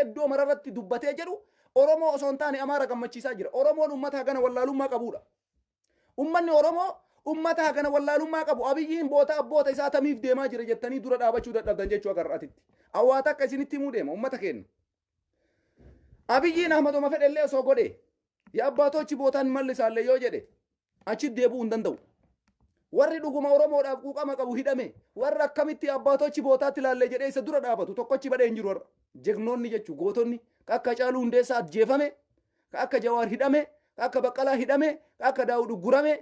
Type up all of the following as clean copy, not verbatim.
eddoo mararratti dubbatee jedhu Oromoo osoo hin taane Amaara gammachiisaa jira. Oromoon uummata hagana wallaalummaa qabudha. Uummanni Oromoo uummata hagana wallaalummaa qabu. Abiyyiin boota abboota isaa tamiif deemaa jira jettanii dura dhaabachuu dadhabdan jechuu agarraatitti. Awwaata akka isinitti himuu deema uummata keenya. Abiyyiin Ahmaduma fedhellee osoo godhe የአባቶች ቦታን መልሳለሁ yoo jedhe achi deebi'uu hin danda'u. Warri dhuguma Oromoodhaaf quuqama qabu hidhame warra akkamitti abbaatochi bootaatti ilaalle jedhee isa dura dhaabatu tokkochi badhee hin jiru warra jegnoonni jechuu gootonni akka Caaluu Hundeessaa ajjeefame akka Jawaar hidhame akka Baqqalaa hidhame akka Daawud gurame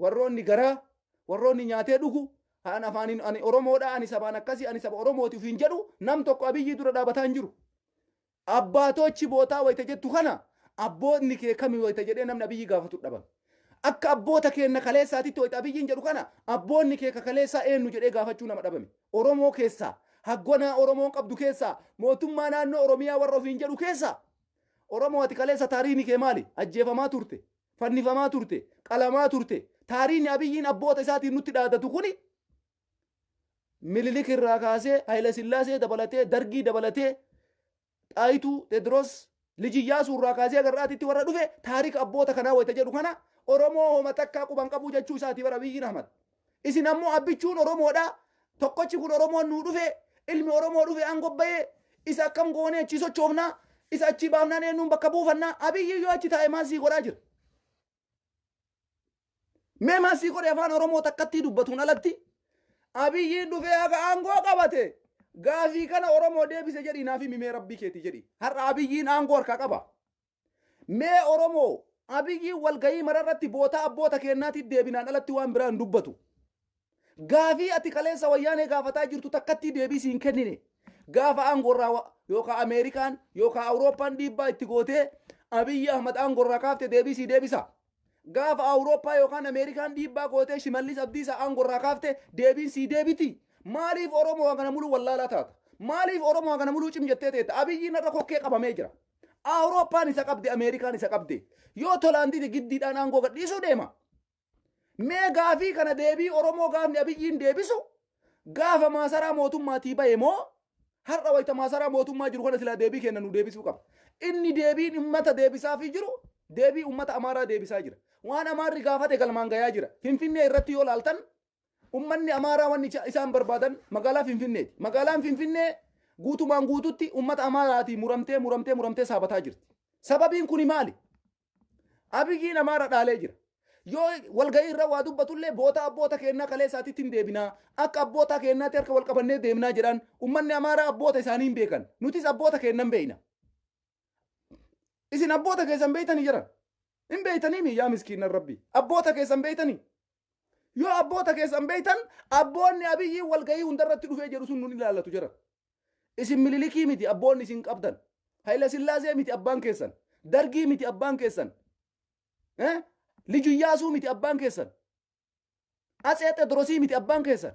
warroonni garaa warroonni nyaatee dhugu haan afaaniin ani Oromoodha ani sabaan akkasii ani saba Oromooti ufiin jedhu nam tokko Abiyyi dura dhaabataa hin jiru. Abbaatochi bootaa wayita jettu kana abboonni kee kamii wayita jedhee namni Abiyyi gaafatu dhaban. Akka abboota keenya kaleessaatitti wayita Abiyyiin jedhu kana abboonni kee kaleessaa eenyu jedhee gaafachuu nama dhabame. Oromoo keessaa haggonaa Oromoon qabdu keessaa mootummaa naannoo Oromiyaa warra ofiin jedhu keessaa Oromoo ati kaleessa taariini kee maali? Ajjeefamaa turte, fannifamaa turte, qalamaa turte. Taariini Abiyyiin abboota isaatiin nutti dhaadatu kuni Minilik irraa kaasee Haayile Sillaasee dabalatee Dargii dabalatee Xaayituu Tedros ልጅ ኢያሱ ራካዚ አገራቲቲ ወራ ዱፌ ታሪክ አቦታ ከና ወይተ ጀዱ ከና ኦሮሞ መተካ ቁባን ቀቡ ጀቹ ሳቲ ወራ ቢይን አህመድ ኢሲናሞ አብቹን ኦሮሞዳ tokkochi kun Oromoon nu dhufe ilmi Oromoo dhufe angobbaye isa akkam goone achi sochoofna isa achi baafnaan eenyuun bakka buufanna Abiyyi yoo achi taa'e maasii godhaa jira. Mee maasii godhe afaan Oromoo takkatti dubbatuun alatti Abiyyiin dhufe aga aangoo qabate gaafii kana Oromoo deebise jedhi naafi mimee rabbii keeti jedhi har'a Abiyyiin aangoo harkaa qaba. Mee Oromoo Abiyyiin walgayii mararratti boota abboota kennaatti deebinaan alatti waan biraan dubbatu. Gaafii ati kaleessa wayyaanee gaafataa jirtu takkatti deebisii hin kennine. Gaafa aangorraa yookaan Ameerikaan yookaan Awurooppaan dhiibbaa itti gootee Abiyyi Ahmad aangorraa kaafte deebisii deebisa. Gaafa Awurooppaa yookaan Ameerikaan dhiibbaa gootee Shimallis Abdiisaa aangorraa kaafte deebisii deebiti. Maaliif Oromoo hagana muluu wallaalaa taata? Maaliif Oromoo hagana muluu cimjettee teetta? Abiyyiin irra kokkee qabamee jira. Awurooppaan isa qabde Ameerikaan isa qabde. Yoo tolaanditi giddiidhaan aangoo gadhiisuu deema. Mee gaafii kana deebii Oromoo gaafni Abiyyiin deebisu gaafa maasaraa mootummaatii bahe moo har'a wayita maasaraa mootummaa jiru kana silaa deebii kenna nu deebisuu qaba. Inni deebiin ummata deebisaafii jiru deebii ummata Amaaraa deebisaa jira. Waan Amaarri gaafate galmaan gayaa jira. Finfinnee irratti yoo laaltan ummanni Amaaraa wanni isaan barbaadan magaalaa Finfinneeti. Magaalaan Finfinnee guutumaan guututti ummata Amaaraatii muramtee saabataa jirti. Sababiin kuni maali? Abiyyiin Amaara dhaalee jira. Yoo walgayii irra waa dubbatullee boota abboota kennaa kaleessaatitti hin deebinaa akka abboota kennaatti harka wal qabannee deemnaa jedhan ummanni Amaaraa abboota isaanii hin beekan nutis abboota kennan beeyna. Isin abboota keessan beeytanii jiran hin beeytanii miyyaa miskiinan rabbi abboota keessan beeytanii yoo abboota keessan beeytan abboonni Abiyyiin walgayii hundarratti dhufee jedhu sun nun ilaallatu jiran. Isin Minilikii miti abboonni isin qabdan Haayile Sillaasee miti abbaan keessan Dargii miti abbaan keessan ልጅ ኢያሱ ሚቲ አባን ከሰን አጼ ቴዎድሮስ ሚቲ አባን ከሰን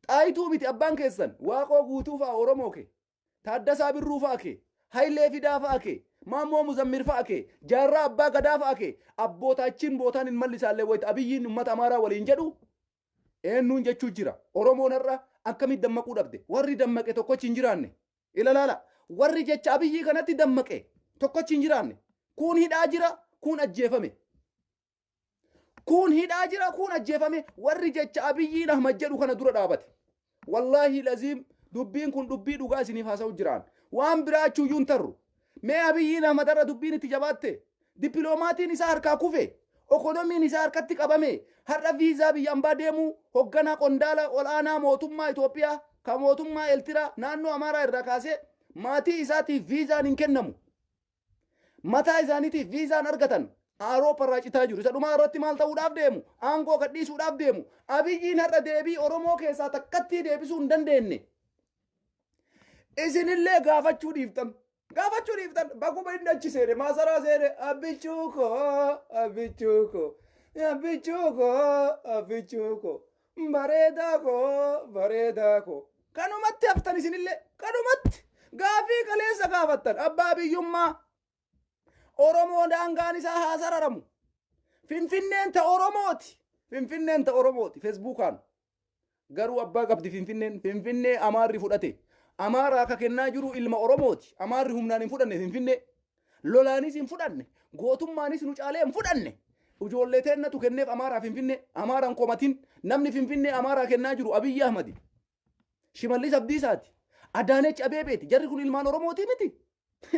ጣይቱ ሚቲ አባን ከሰን ዋቆ ጉቱፋ ኦሮሞኬ ታደሳ ብሩፋኬ ኃይሌ ፊዳፋኬ ማሞ ሙዘምርፋኬ ጃራ አባ ገዳፋኬ አቦታችን ቦታን እንመልሳለን ወይ አብይን ኡመት አማራ ወሊን ጀዱ ኤኑን ጀቹ ጅራ ኦሮሞ ነራ አከሚ ደመቁ ደብደ ወሪ ደመቀ ቶኮች እንጅራኔ ኢላላላ ወሪ ጀቻ አብይ ከነቲ ደመቀ ቶኮች እንጅራኔ ኩን ሂዳ ጅራ ኩን አጀፈሜ kun hidhaa jira kun ajjeefame warri jecha Abiyyiin Ahmad jedhu kana dura dhaabate wallahi lazim dubbiin kun dubbii dhugaa isiniif haasa'u jiraan waan biraachuu yuun tarru mee Abiyyiin Ahmad irra dubbiin itti jabaatte dippiloomatiin isaa harkaa kufe ekonomiin isaa harkatti qabame har'a viizaa biyya ambaa deemuu hogganaa qondaala olaanaa mootummaa Itoophiyaa ka mootummaa Eertiraa naannoo Amaaraa irraa kaasee maatii isaatiif viizaan hin kennamu mataa isaaniitiif viizaan argatan Awurooppaa irraa citaa jiru. Isa dhumaa irratti maal ta'uudhaaf deemu? Aangoo gadhiisuudhaaf deemu. Abiyyiin har'a deebii Oromoo keessaa takkatti deebisuu hin dandeenye. Isinillee gaafachuu dhiiftan. Gaafachuu dhiiftan. Bakuma inni achi seene maasaraa seene abbichuuko abbichuuko abbichuuko abbichuuko bareedaako kanumatti haftan isinillee kanumatti gaafii kaleessa gaafattan abbaa biyyummaa Oromoo daangaan isaa haasararamu. Finfinneen ta Oromooti. Finfinneen ta Oromooti. Feesbuukaan. Garuu abbaa qabdi Finfinneen. Finfinnee Amaarri fudhate. Amaaraa ka kennaa jiru ilma Oromooti. Amaarri humnaan hin fudhanne Finfinnee. Lolaanis hin fudhanne. Gootummaanis nu caalee hin fudhanne. Ijoollee teennatu kenneef Amaaraa Finfinnee. Amaaraan komatin namni Finfinnee Amaaraa kennaa jiru Abiyyi Ahmadi. Shimallis Abdiisaati. Adaanechi Abeebeeti. Jarri kun ilmaan Oromooti miti.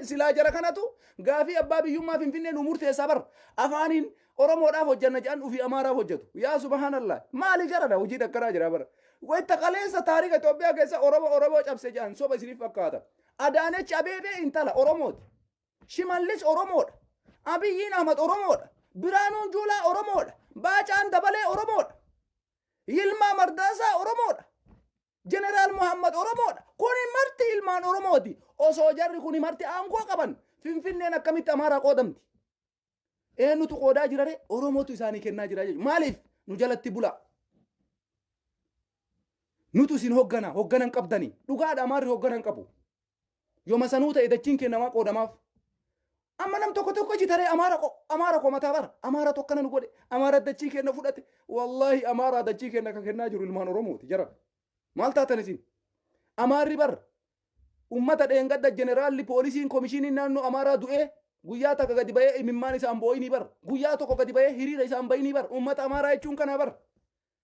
Silaa jara kanatu gaafii abbaa biyyummaa Finfinnee nu murteessaa bar. Afaaniin Oromoodhaaf hojjanna jedhan ufii Amaaraaf hojjetu. Yaa subhaanallah. Maali jaradha hojii dhakkaraa jira bara. Wayita qaleessa taarika Itoophiyaa keessa Oromoo cabse jedhan soba isiniif fakkaata. Adaanechi Abeebee intala Oromooti. Shimallis Oromoodha. Abiyyiin Ahmad Oromoodha. Biraanuun Juulaa Oromoodha. Baacaan Dabalee Oromoodha. Yilmaa Mardaasaa Oromoodha. Jeneraal Muhammad Oromoodha. Kuni marti ilmaan Oromooti. Osoo jarri kuni marti aangoo qaban Finfinneen akkamitti Amaaraa qoodamti. Eenyutu qoodaa jirare Oromootu isaanii kennaa jira jechuudha. Maaliif nu jalatti bula? Nutu isin hogganan qabdanii. Dhugaadha Amaarri hogganan qabu. Yooma sanuu ta'e dachiin kennamaa qoodamaaf. Amma nam tokko jitaree Amaara komataa bara. Amaara tokkana nu godhe. Amaara dachii kenna fudhate. Wallahi Amaara dachii kenna kan kennaa jiru ilmaan Oromooti jara. Maal taatan isin? Amaarri bara. Ummata dheengadda jeneraalli poolisiin komishiniin naannoo Amaaraa du'ee guyyaa takka gadi bahee imimmaan isaan boo'inii bara. Guyyaa tokko gadi bahee hiriira isaan bayinii bara. Ummata Amaaraa jechuun kana bara.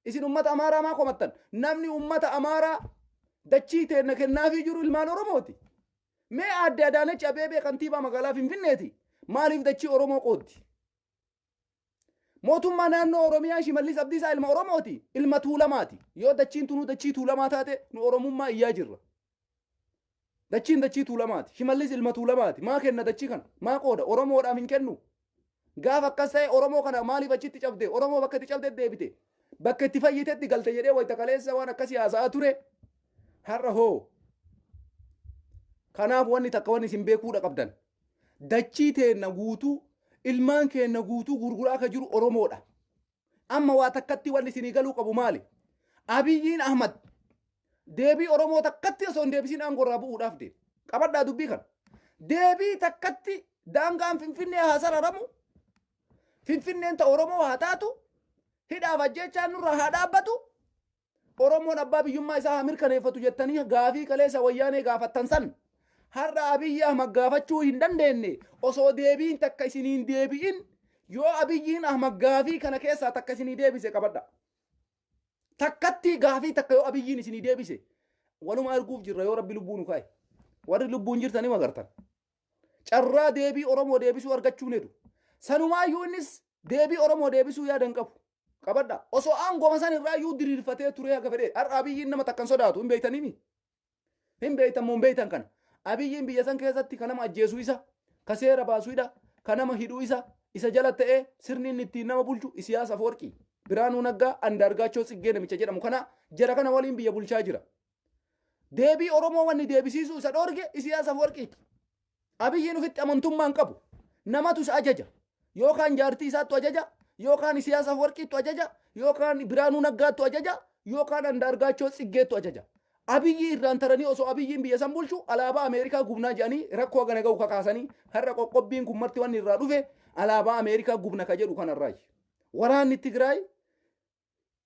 Isin ummata Amaaraa maa komattan? Namni ummata Amaaraa dachii teenna kennaafii jiru ilmaan Oromooti. Mee adde Adaanechi Abeebee kantiibaa magaalaa Finfinneeti. Maaliif dachii Oromoo qooddi? Mootummaa naannoo Oromiyaa Shimallis Abdiisaa ilma Oromooti. Ilma Tuulamaati. Yoo dachiin tunuu dachii Tuulamaa taate nu Oromummaa iyyaa jirra. Dachiin dachii Tuulamaati. Shimallis ilma Tuulamaati. Maa kenna dachii kana? Maa qooda? Oromoodhaaf hin kennu. Gaaf akkas ta'e Oromoo kana maaliif achitti cabde? Oromoo bakka itti cabde deebite. Bakka itti fayyitetti galte jedhee wayita kaleessa waan akkasii haasa'aa ture. Har'a hoo. Kanaaf wanni takka wanni isin beekuudha qabdan. Dachii teenna guutuu ilmaan keenna guutuu gurguraa akka jiru Oromoodha. Amma waa takkatti wanni isinii galuu qabu maali? Abiyyiin Ahmad deebii Oromoo takkatti osoo hin deebisiin aangorraa bu'uudhaaf deema. Qabadhaa dubbii kana. Deebii takkatti daangaan Finfinnee haa sararamu. Finfinneen ta Oromoo haa taatu. Hidhaaf ajjechaan nurra haa dhaabbatu. Oromoon abbaa biyyummaa isaa haa mirkaneeffatu jettanii gaafii kaleessa wayyaanee gaafattan san. Har'a Abiyyi Ahmad gaafachuu hin dandeenye osoo deebiin takka isiniin deebi'in yoo Abiyyiin Ahmad gaafii kana keessaa takka isinii deebise qabadha. Takkatti gaafii takka yoo Abiyyiin isinii deebise waluma arguuf jirra yoo Rabbi lubbuu nu kaa'e. Warri lubbuun jirtanii magartan. Carraa deebii Oromoo deebisuu argachuu neetu. Sanumaayyuu innis deebii Oromoo deebisuu yaadan qabu. Qabadha. Osoo aangoo san irraa iyyuu diriirfatee ture haga fedhe. Har'a Abiyyiin nama takkan sodaatu hin beeytanii? Hin beeytan moo hin beeytan kana? Abiyyiin biyya san keessatti kan nama ajjeesuu isa, ka seera baasuudha, kan nama hidhuu isa jala ta'ee sirni inni ittiin nama bulchu Isiyaas Afwerqii. Biraanuu Naggaa Andaargaachoo Tsiggee namicha jedhamu kana jara kana waliin biyya bulchaa jira. Deebii Oromoo wanni deebisiisuu isa dhoorge Isiyaas Afwerqiiti. Abiyyiin ofitti amantummaan qabu. Namatu isa ajaja. Yookaan jaartii isaattu ajaja, yookaan Isiyaas Afwerqiittu ajaja, yookaan Biraanuu Naggaattu ajaja, yookaan Andaargaachoo Tsiggeettu ajaja. Abiyyi irraan taranii osoo Abiyyiin biyya san bulchu alaabaa Ameerikaa gubnaa jedhanii rakkoo gana ga'u kakaasanii har'a qoqqobbiin kun marti wanni irraa dhufe alaabaa Ameerikaa gubna ka jedhu kanarraayi. Waraanni Tigraay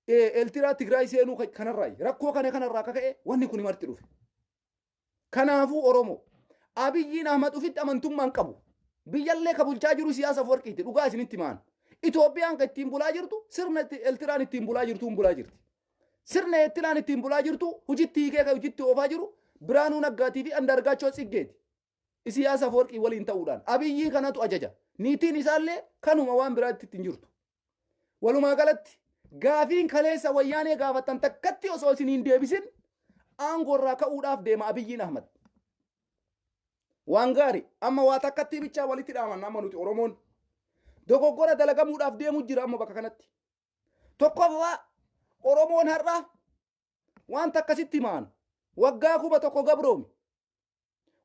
Eeltiraa Tigraay seenuu kanarraayi. Rakkoo kanarraa kaka'e wanni kun marti dhufe. Kanaafuu Oromoo Abiyyiin Ahmad ofitti amantummaan qabu. Biyyallee ka bulchaa jiru Isiyaas Afwerqiiti dhugaa isinitti maan. Itoophiyaan ka ittiin bulaa jirtu sirna Eeltiraan ittiin bulaa jirtuun bulaa jirti. Sirna Eeltiraan ittiin bulaa jirtu hojiitti hiikee ka hojiitti oofaa jiru Biraanuu Naggaatii fi Andaargaachoo Tsiggeeti. Isiyaas Afwerqii waliin ta'uudhaan Abiyyi kanatu ajaja. Niitiin isaallee kanuma waan biraatti ittiin jirtu. Walumaa galatti gaafiin kaleessa wayyaanee gaafattan takkatti osoo isiniin deebisin aangorraa ka'uudhaaf deema Abiyyiin Ahmad. Waan gaarii amma waa takkatti bichaa walitti dhaaman amma nuti Oromoon dogoggora dalagamuudhaaf deemu jira amma bakka kanatti. Tokkoffaa Oromoon har'a waan takkasitti maan waggaa 1,000 gabroomi.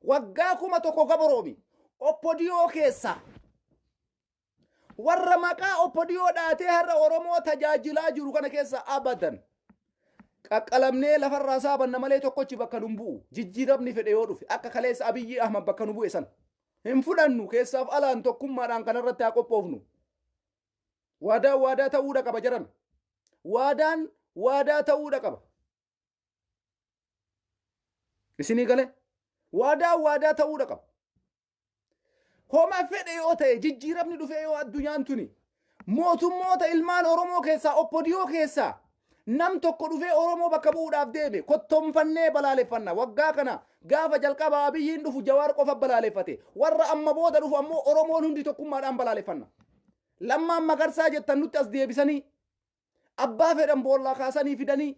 Waggaa 1,000 gabroomi. Oppodiyoo keessa warra maqaa oppodiyoo dhaatee har'a Oromoo tajaajilaa jiru kana keessa abadan. Qaqqalamnee lafarraa saabanna malee tokkochi bakka nu bu'u. Jijjiiramni fedhe yoo dhufe akka kaleessa Abiyyi Ahmad bakka nu bu'e san. Hin fudhannu keessaaf alaan tokkummaadhaan kanarratti haa qophoofnu. Waadaa ta'uudha qaba jiran. Waadaa ta'uudha qaba. isinii galee waadaa ta'uudha qaba. Homa fedhe yoo ta'e jijjiiramni dhufee yoo addunyaan tuni mootummoota ilmaan Oromoo keessaa oppodiyoo keessaa nam tokko dhufee Oromoo bakka bu'uudhaaf deeme kottoonfannee balaaleffanna. Waggaa kana gaafa jalqabaa Abiyyiin dhufu Jawaar qofa balaaleffate. Warra amma booda dhufu ammoo Oromoon hundi tokkummaadhaan balaaleffanna. Lammaan Magarsaa jettan nutti as deebisanii abbaa fedhan boollaa kaasanii fidanii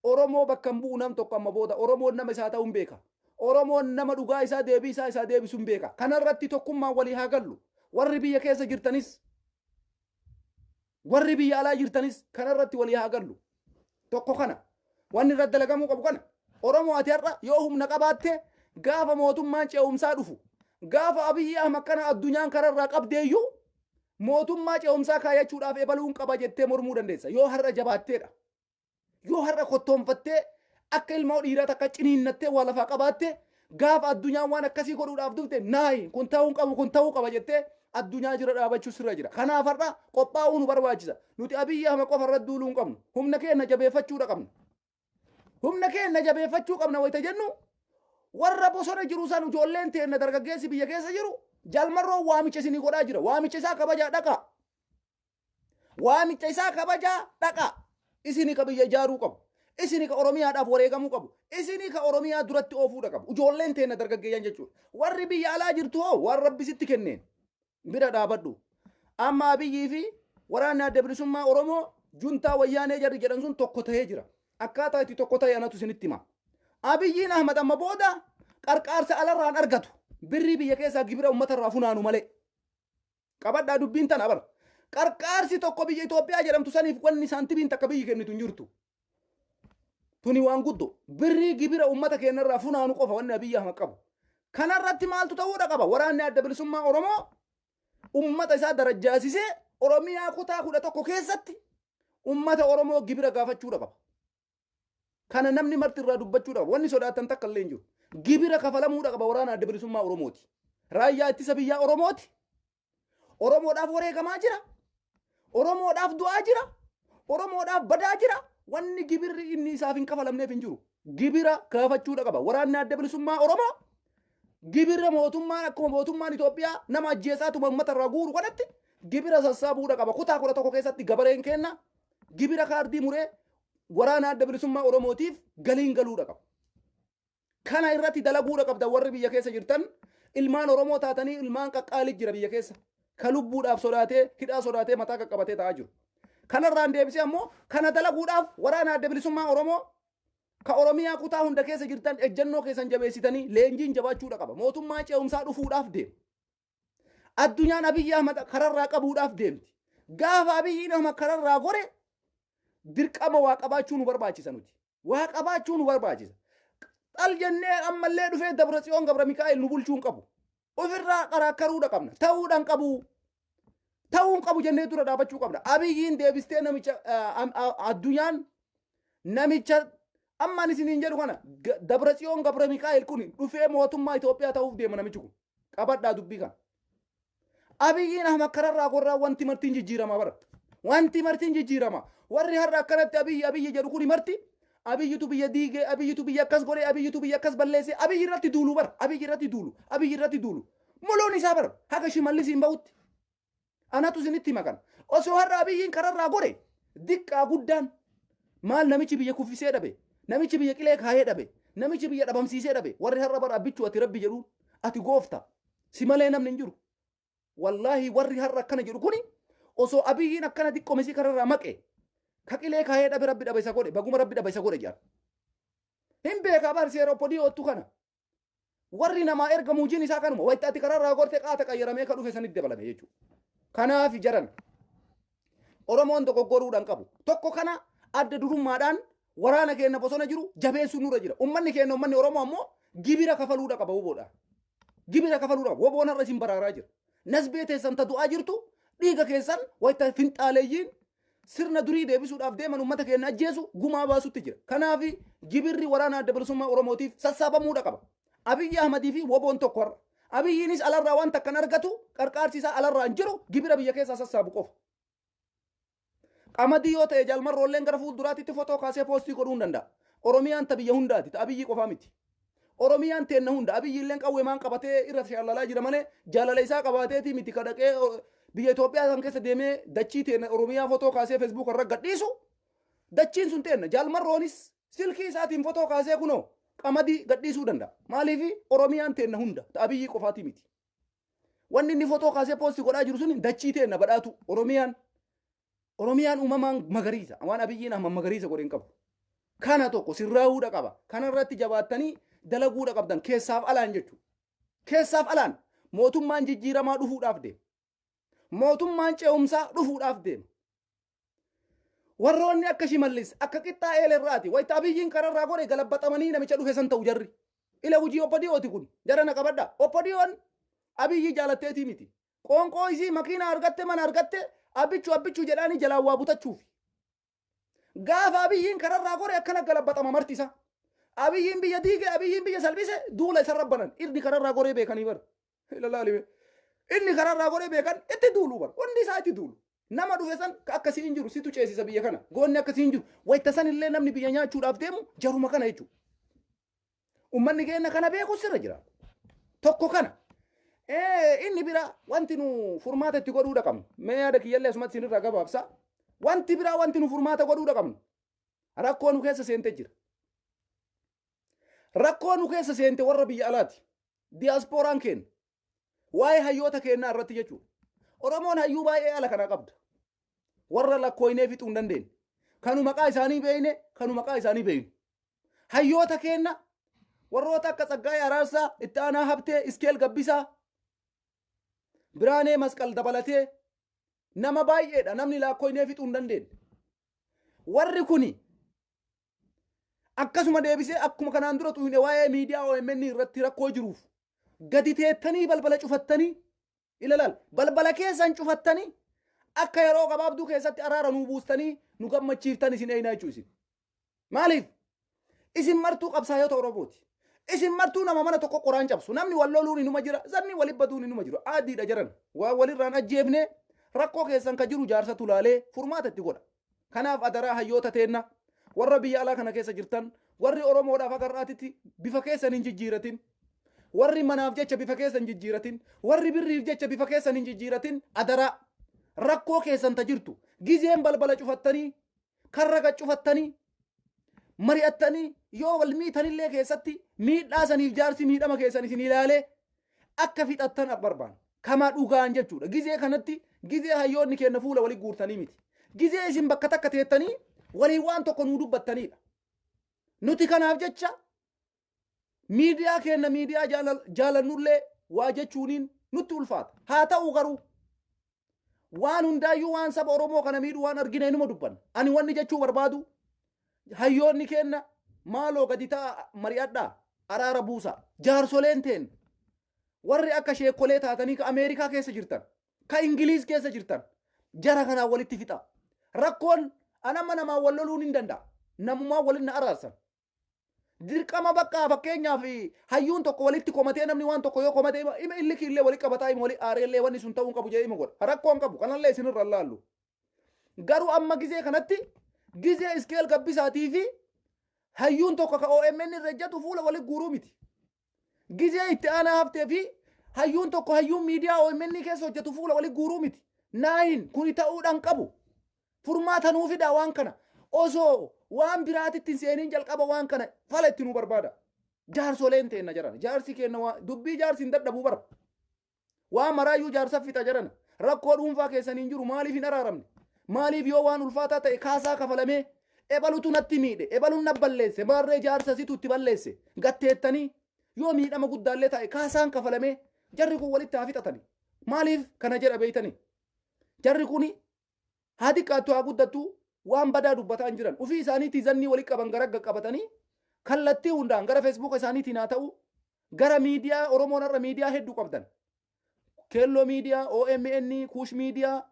Oromoo bakka bu'u nam tokko amma booda Oromoon nama isaa ta'uun beeka. Oromoon nama dhugaa isaa deebii isaa deebisuun beeka. Kanarratti tokkummaan walii haa gallu. Warri biyya keessa jirtanis warri biyya alaa jirtanis kanarratti walii haa gallu. Tokko kana wanni irratti dalagamuu qabu kana. Oromoo ati har'a yoo humna qabaatte gaafa mootummaan ce'umsaa dhufu gaafa Abiyyi Ahmad kana addunyaan kararraa qabdeeyyuu mootummaa ce'umsaa kaayachuudhaaf ebaluun qaba jettee mormuu dandeessa. Yoo har'a jabaatteedha. Yoo har'a kottoonfattee akka ilmoo dhiiraa takka ciniinnattee waa lafaa qabaatte gaafa addunyaan waan akkasii godhuudhaaf dhufte naayi kun ta'uu qaba jettee addunyaa jira dhaabachuu sirra jira. Kanaaf har'a qophaa'uu nu barbaachisa. Nuti Abiyyi Ahmad qofa irratti duuluu hin qabnu. Humna keenya jabeeffachuudha qabna. Humna keenya jabeeffachuu qabna wayita jennu warra bosona jiru san ijoolleen teenna dargaggeessi biyya keessa jiru jalmarroo waamicha isinii godhaa jira. Waamicha isaa kabajaa dhaqa. Waamicha isaa kabajaa dhaqa. Isinii ka biyya ijaaruu qabu. Isinii ka Oromiyaadhaaf wareegamuu qabu. Isinii ka Oromiyaa duratti oofuudha qabu. Ijoolleen teenna dargaggeeyyan jechuudha. Warri biyya alaa jirtu hoo waan Rabbi sitti kenneen bira dhaabadhu. Amma Abiyyii fi waraanni adda bilisummaa Oromoo juntaa wayyaanee jarri jedhan sun tokko ta'ee jira. Akkaataa itti tokko ta'e anatu isinitti hima. Abiyyiin Ahmad amma booda qarqaarsa alarraan argatu. Birrii biyya keessaa gibira uummatarraa funaanu malee. Qabadhaa dubbiin tana bara. Qarqaarsi tokko biyya Itoophiyaa jedhamtu saniif wanni saantibiin takka biyyi kennitu hin jirtu. Tuni waan guddoo birrii gibira uummata keenyarraa funaanu qofa wanni Abiyyi Ahmad qabu. Kanarratti maaltu ta'uudha qaba? Waraanni adda bilisummaa Oromoo ummata isaa darajjaasisee Oromiyaa kutaa 11 keessatti ummata Oromoo gibira gaafachuudha qaba. Kana namni marti irraa dubbachuudha qaba. Wanni sodaatan takka illee hin jiru. Gibira kafalamuudha qaba waraana adda bilisummaa Oromooti. Raayyaa ittisa biyyaa Oromooti. Oromoodhaaf wareegamaa jira. Oromoodhaaf du'aa jira. Oromoodhaaf badaa jira. Wanni gibirri inni isaaf hin kafalamneef hin jiru. Gibira gaafachuudha qaba. Waraanni adda bilisummaa Oromoo gibira mootummaan akkuma mootummaan Itoophiyaa nama ajjeesaatuma uummata irraa guuru kanatti gibira sassaabuudha qaba. Kutaa 11 keessatti gabareen kenna gibira kaardii muree waraana adda bilisummaa Oromootiif galiin galuudha qaba. Kana irratti dalaguudha qabda warri biyya keessa jirtan ilmaan Oromoo taatanii ilmaan qaqqaalii jira biyya keessa. Ka lubbuudhaaf sodaatee hidhaa sodaatee mataa qaqqabatee ta'aa jiru. Kanarraan deebisee ammoo kana dalaguudhaaf waraana adda bilisummaa Oromoo ka Oromiyaa kutaa hunda keessa jirtan ejjennoo keessan jabeessitanii leenjiin jabaachuudha qaba. Mootummaa ce'umsaa dhufuudhaaf deema. Addunyaan Abiyyi Ahmad kararraa qabuudhaaf deemti. Gaafa Abiyyi Ahmad kararraa gore dirqama waa qabaachuu nu barbaachisa nuti. Waa qabaachuu nu barbaachisa. Xal jennee ammallee dhufee Dabratsiyoon Gabra Mikaa'el nu bulchuu hin qabu. Ofirraa qaraakkaruudha qabna. Ta'uudhaan qabu. Ta'uun qabu jennee dura dhaabachuu qabna. Abiyyiin deebistee namicha addunyaan namicha ammaan isiniin jedhu kana Dabratsiyoon Gabra Mikaa'el kun dhufee mootummaa Itoophiyaa ta'uuf deema namichi kun. Qabadhaa dubbii kana. Abiyyiin Ahmad kararraa gorraa wanti martiin jijjiirama bara. Wanti martiin jijjiirama. Warri har'a akkanatti Abiyyi jedhu kun marti. Abiyyitu biyya diigee, Abiyyitu biyya akkas godhee, Abiyyitu biyya akkas balleessee, Abiyyi irratti duulu bara. Abiyyi irratti duulu. Muluun isaa bara. Haga Shimallis hin bahutti. Anatu isinitti hima kana. Osoo har'a Abiyyiin kararraa gore diqqaa guddaan maal namichi biyya kuffisee dhabe. Namichi biyya qilee kaayee dhabe. Namichi biyya dhabamsiisee dhabe. Warri har'a bara abbichuu ati rabbi jedhu ati goofta. Si malee namni hin jiru. Wallahi warri har'a akkana jedhu kuni osoo Abiyyiin akkana diqqoomesii kararraa maqe ka qilee kaayee dhabe rabbi dhaba isa godhe baguma rabbi dhaba isa godhe jedha. Hin beekaa bar seera oppodii oottu kana. Warri namaa erga muujiin isaa kanuma wayita ati kararraa gorte qaata qayyaramee ka dhufe sanitti dabalame jechuudha. Kanaaf jaran Oromoon dogoggoruudhaan qabu. Tokko kana adda durummaadhaan waraana keenya bosona jiru jabeessuu nurra jira. Ummanni keenya ummanni Oromoo ammoo gibira kafaluudha qaba huboodhaan. Gibira kafaluudha qaba. Woboon har'a isin baraaraa jira. Nasbee teessan ta du'aa jirtu dhiiga keessan wayita finxaaleeyyiin sirna durii deebisuudhaaf deeman uummata keenya ajjeesu gumaa baasutti jira. Kanaaf gibirri waraana adda bilisummaa Oromootiif sassaabamuudha qaba. Abiyyi Ahmadii fi woboon tokko har'a. Abiyyiinis alarraa waan takkan argatu qarqaarsiisaa alarraa hin jiru gibira biyya keessaa sassaabu qofa. Qamadii yoo ta'e jaalmarroolleen gara fuulduraatitti fotoo kaasee poostii godhuu hin danda'a. Oromiyaan ta biyya hundaati ta Abiyyi qofaa miti. Oromiyaan teenna hunda abiyyiilleen qawweemaan qabatee irra shaallalaa jira malee jaalala isaa qabateeti miti kadhaqee biyya Itoophiyaa san keessa deemee dachii teenna Oromiyaa fotoo kaasee Facebook irra gadhiisu dachiin sun teenna jaalmarroonis silkii isaatiin fotoo kaasee kunoo qamadii gadhiisuu danda'a. Maaliif Oromiyaan teenna hunda abiyyii qofaati miti. Wanni inni fotoo kaasee poosti godhaa jiru sun dachii teenna badhaatu Oromiyaan uumamaan magariisa waan abiyyiin amma magariisa godheen qabu. Kana tokko sirraa'uudha qaba. Kana irratti jabaattanii dalaguudha qabdan keessaaf alaan jechuudha. Keessaaf alaan mootummaan jijjiiramaa dhufuudhaaf deema. Mootummaan ce'umsaa dhufuudhaaf deema. Warroonni akka Shimallis akka qixxaa eelerraati wayita abiyyiin kararraa godhe galabbaxamanii namicha dhufe san ta'u jarri. Ila hujii obbodiyooti kun jarana qabadha. Obbodiyoon abiyyi jaalatteetii miti. Qoonqoo isii makiina argatte mana argatte abbichuu jedhaanii jalaa waa butachuuf. Gaafa abiyyiin kararraa godhe akkana galabbaxama martisa. Abiyyiin biyya diige abiyyiin biyya salphise duula isa rabbanan inni kararraa godhee beekanii bar. Inni kararraa godhee beekan itti duulu bar. Hundi isaa itti duulu. Nama dhufe san akkasii hin jiru situ ceesisa biyya kana. Goonni akkasii hin jiru. Wayita san illee namni biyya nyaachuudhaaf deemu jaruma kana jechuudha. Uummanni keenya kana beeku sirra jira. Tokko kana. Inni bira wanti nu furmaata itti godhuudha qabnu. Mee yaada kiyyallee asumatti sinirraa gabaabsa. Wanti bira wanti nu furmaata godhuudha qabnu. Rakkoo nu keessa seente jira. Rakkoo nu keessa seente warra biyya alaati. Diyaaspooraan keenya. Waa'ee hayyoota keenyaa irratti jechuudha. Oromoon hayyuu baay'ee ala kana qabda. Warra lakkooynee fixuu hin dandeenye. Kanu maqaa isaanii beeyne, kanu maqaa isaanii beeynu. Hayyoota keenya warroota akka Tsaggaayee Araarsaa, Itti Aanaa Habtee, Iskeel Gabbisaa, Biraanee Masqal dabalatee nama baay'eedha namni lakkooynee fixuu hin dandeenye. Warri kuni akkasuma deebisee akkuma kanaan dura tuyne waa'ee miidiyaa OMN irratti rakkoo jiruuf gadi teettanii balbala cufattanii ilalaal balbala keessan cufattanii akka yeroo gabaabduu keessatti araara nuu buustanii nu gammachiiftan isin eenaa jechuu isin. Maaliif? Isin martuu qabsaayota Oromooti. Isin martuu nama mana tokko qoraan cabsu namni wal loluun inuma jira zanni wal ibbaduun inuma jiru aadiidha jaran waa walirraan ajjeefne rakkoo keessan ka jiru jaarsa tulaalee furmaata itti godha. Kanaaf adaraa hayyoota teenna warra biyya alaa kana keessa jirtan warri Oromoodhaaf agarraatitti bifa keessan hin jijjiiratin. Warri manaaf jecha bifa keessan jijjiiratin warri birriif jecha bifa keessan hin jijjiiratin adaraa rakkoo keessan ta jirtu gizeen balbala cufattanii karra cufattanii mari'attanii yoo wal miitanillee keessatti miidhaa saniif jaarsi miidhama keessan isin ilaalee akka fixattan barbaan kama dhugaan jechuudha. Gizee kanatti gizee hayyoonni keenya fuula walii guurtanii miti. Gizee isin bakka takka teettanii walii waan tokko nuu dubbattanidha. Nuti kanaaf jecha miidiyaa keenya miidiyaa jaalannullee waa jechuuniin nutti ulfaata. Haa ta'u garuu waan hundaayyuu waan saba Oromoo kana miidhu waan argine numa dubbanna. Ani wanni jechuu barbaadu hayyoonni keenya maaloo gadi ta'a mari'adhaa araara buusa. Jaarsoleen teen warri akka sheekolee taatanii ka Ameerikaa keessa jirtan ka Ingiliiz keessa jirtan jara kanaan walitti fixa. Rakkoon anama namaan wal loluun hin danda'a. Namumaa waliin na araarsan. Dirqama bakka fakkeenyaaf hayyuun tokko walitti komatee namni waan tokko yoo komatee ima illiki illee walitti qabataa ima walitti aareellee wanni sun ta'uu qabu jedhee ima godha. Rakkoon qabu kanallee isinirra laallu. Garuu amma gizee kanatti gizee Iskeel Gabbisaatii fi hayyuun tokko ka OMN irra ejjatu fuula walitti guuruu miti. Gizee Itti Aanaa Habtee fi hayyuun tokko hayyuun miidiyaa OMN keessa hojjetu fuula walitti guuruu miti. Naayin kuni ta'uudhaan qabu. Furmaata nuu fidaa waan kana. Osoo waan biraatitti seeniin jalqaba waan kana fala itti nu barbaada. Jaarsoleen teenna jaran. Jaarsi keenya dubbii jaarsi hin dadhabuu bara. Waan maraayyuu jaarsa fixa jaran. Rakkoo dhuunfaa keessaniin jiru maaliif hin araaramne? Maaliif yoo waan ulfaataa ta'e kaasaa kafalamee ebalutu natti miidhe ebaluun na balleesse baarree jaarsa situ itti balleesse gatteettanii yoo miidhama guddaallee ta'e kaasaan kafalamee jarri kun walitti haa fixatani. Maaliif kana jedha beeytani? Jarri kuni haa xiqqaattu haa guddattu waan badaa dubbataan jiran ufii isaaniitii zannii walii qaban gara qabatanii kallattii hundaan gara Facebook isaaniitiin haa ta'u gara miidiyaa Oromoon irra miidiyaa hedduu qabdan. Keelloo miidiyaa, OMN, Kuush miidiyaa,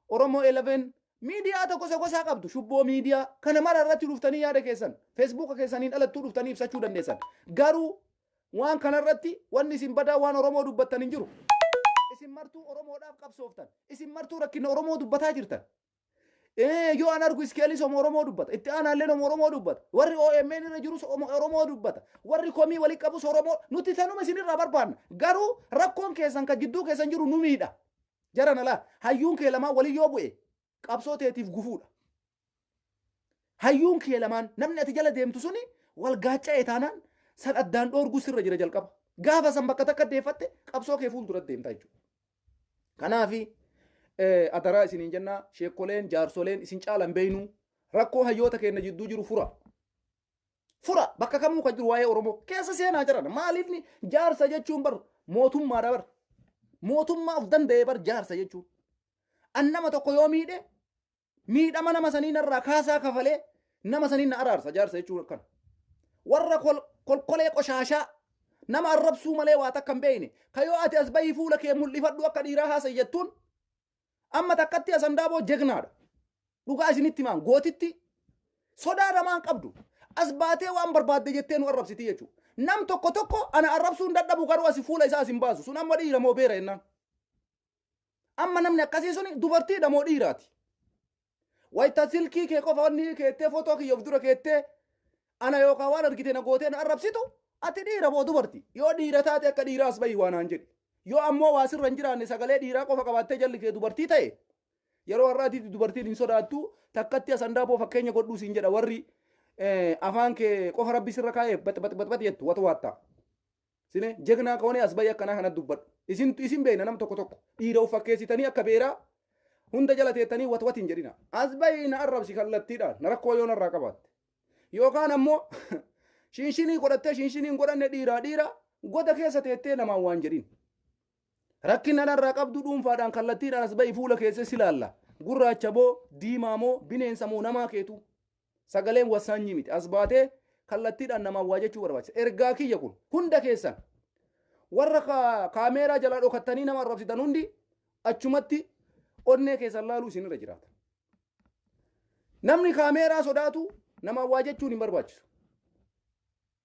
Oromoo 11 miidiyaa tokko gosaa qabdu shubboo miidiyaa kana mara irratti dhuftanii yaada keessan Facebook keessaniin alattuu dhuftanii ibsachuu dandeessan. Garuu waan kana irratti wanni isin badaa waan Oromoo dubbattan hin jiru. Isin martuu Oromoodhaaf qabsooftan. Isin martuu rakkina Oromoo dubbataa jirtan. yoo an argu iskeelis oromoo dubbata itti aanaallee oromoo dubbata warri OMN irra jirus oromoo dubbata warri komii walii qabus oromoo nuti tanuma isinirraa barbaanna garuu rakkoon keessan ka jidduu keessan jiru nu miidha jaran alaa hayyuun kee lamaan walii yoo bu'e qabsoo teetiif gufuudha hayyuun kee lamaan namni ati jala deemtu suni wal gaacha'e taanaan san addaan dhoorgu sirra jira jalqaba gaafa san bakka takka deeffatte qabsoo kee fuuldura deemta jechuudha kanaafi ataraa isiniin jenna sheekoleen jaarsoleen isin caalan beeynu rakkoo hayyoota keenya jidduu jiru fura bakka kamuu kan jiru waa'ee oromoo keessa seenaa jiran maaliifni jaarsa jechuun bar mootummaadha bar mootummaa of danda'e bar jaarsa jechuun annama tokko yoo miidhama nama saniin irraa kaasaa kafalee nama saniin na araarsa jaarsa jechuun akkana warra kolkolee qoshaashaa nama arrabsuu malee waa takka hin beeyne kayoo ati as bahii fuula kee mul'ifadhu akka dhiiraa haasa'e jettuun amma takkatti asandaaboo jegnaadha dhugaa isinitti maan gootitti sodaa namaan qabdu as baatee waan barbaadde jettee nu arrabsiti jechuudha nam tokko ana arrabsuun dadhabu garuu asi fuula isaa asin baasu sun amma dhiira moo beera jennaan amma namni akkasii suni dubartiidha moo dhiiraati wayita silkii kee qofa wanni keettee footoo kiyya of dura keettee ana yookaan waan argite na gootee na arrabsitu ati dhiira moo dubarti yoo dhiira taate akka dhiiraas bahi waan aan jedhi yoo ammoo waa sirra hin jiraanne sagalee dhiiraa qofa qabattee jalli kee dubartii ta'e yeroo har'aatiitti dubartiin hin sodaattu takkatti asandaaboo fakkeenya godhuu siin jedha warri afaan kee qofa rabbi sirra kaa'ee bat jettu watu waatta sine jegnaa kaone as bahi akkanaa kanatti dubbadhu isin beeyna nam tokko dhiira uf fakkeessitanii akka beeraa hunda jala teettanii wat hin jedhina as bahi na arrabsi kallattiidhaan na rakkoo yoo narraa qabaatte yookaan ammoo shinshinii godhattee shinshiniin godhanne dhiira goda keessa teettee namaan waan jedhin rakkina narraa qabdu dhuunfaadhaan kallattiidhaan as bahi fuula keessa silaalla gurraacha moo diimaa moo bineensa moo namaa keetu sagaleen wasaanyii miti as baatee kallattiidhaan namaan waa jechuu barbaachisa ergaa kiyya kun hunda keessan warra kaameeraa jalaa dhokattanii nama arrabsitan hundi achumatti onnee keessan laaluu isinirra jiraata namni kaameeraa sodaatu namaan waa jechuun hin barbaachisu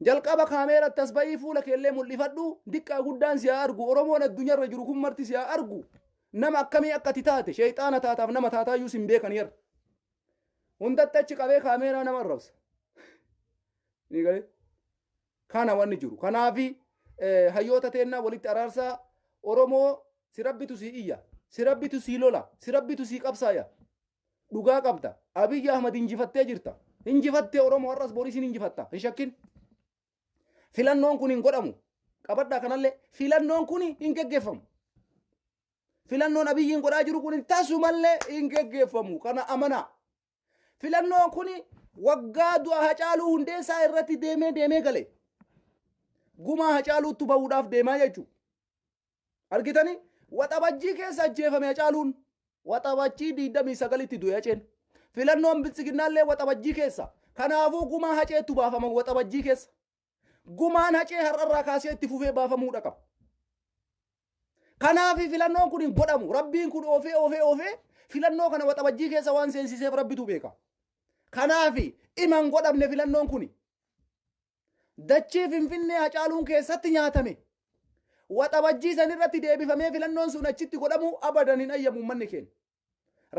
jalqaba kaameeratti as bahii fuula keellee mul'ifadhu diqqaa guddaan si haa argu oromoon addunyaarra jiru kun marti si haa argu nama akkamii akkati taate sheexaana taataaf nama taataayyuu sin beekan yerra hundatti achi qabee kaameeraa nama arrabsa ni galee kana wanni jiru kanaafi hayyoota teennaa walitti araarsaa oromoo si rabbitu si iyya si rabbitu si lola si rabbitu si qabsaaya dhugaa qabda Abiyyi Ahmad injifattee jirta injifattee oromoo har'as boris injifatta hin shakkin filannoon kun hin godhamu qabadhaa kanallee filannoon kun hin geggeeffamu filannoon Abiyyiin godhaa jiru kun tasumallee hin geggeeffamu kana amanaa filannoon kun waggaa du'a Hacaaluu Hundeessaa irratti deemee gale gumaa Hacaaluutti bahuudhaaf deemaa jechuudha argitanii waxabajjii keessa ajjeefame Hacaaluun waxabajjii 29tti du'e Haceen filannoon biltsiginnaallee waxabajjii keessa kanaafuu gumaa Haceetu baafama waxabajjii keessa gumaan Hacee har'arraa kaasee itti fufee baafamuudha qaba kanaafi filannoon kun hin godhamu rabbiin kun oofee filannoo kana waxabajjii keessa waan seensiseef rabbitu beeka kanaafi iman godhamne filannoon kun dachii Finfinnee Hacaaluun keessatti nyaatame waxabajjii san irratti deebifamee filannoon sun achitti godhamu abadan hin ayyamu manni keenya